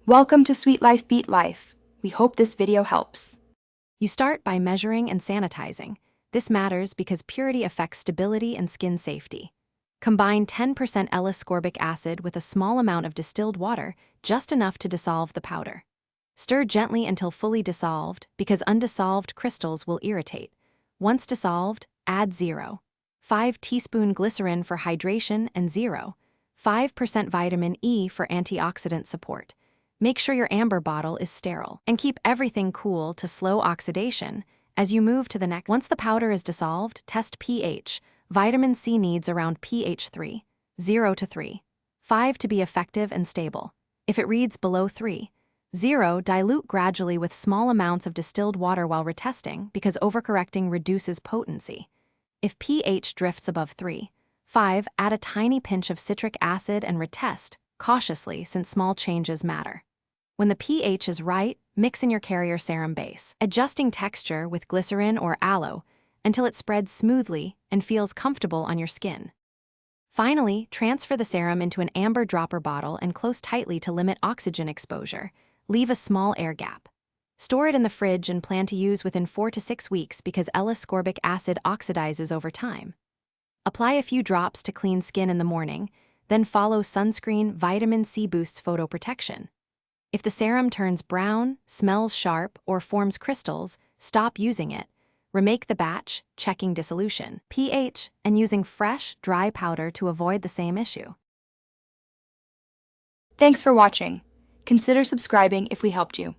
Welcome to Sweet Life Beat Life. We hope this video helps. You start by measuring and sanitizing. This matters because purity affects stability and skin safety. Combine 10% L-ascorbic acid with a small amount of distilled water, just enough to dissolve the powder. Stir gently until fully dissolved, because undissolved crystals will irritate. Once dissolved, add 0.5 teaspoon glycerin for hydration and 0.5% vitamin E for antioxidant support. Make sure your amber bottle is sterile, and keep everything cool to slow oxidation as you move to the next. Once the powder is dissolved, test pH. Vitamin C needs around pH 3.0 to 3.5 to be effective and stable. If it reads below 3.0, dilute gradually with small amounts of distilled water while retesting because overcorrecting reduces potency. If pH drifts above 3.5, add a tiny pinch of citric acid and retest, cautiously since small changes matter. When the pH is right, mix in your carrier serum base, adjusting texture with glycerin or aloe until it spreads smoothly and feels comfortable on your skin. Finally, transfer the serum into an amber dropper bottle and close tightly to limit oxygen exposure. Leave a small air gap. Store it in the fridge and plan to use within 4 to 6 weeks because L-ascorbic acid oxidizes over time. Apply a few drops to clean skin in the morning, then follow sunscreen. Vitamin C boosts photoprotection. If the serum turns brown, smells sharp, or forms crystals, stop using it. Remake the batch, checking dissolution, pH, and using fresh, dry powder to avoid the same issue. Thanks for watching. Consider subscribing if we helped you.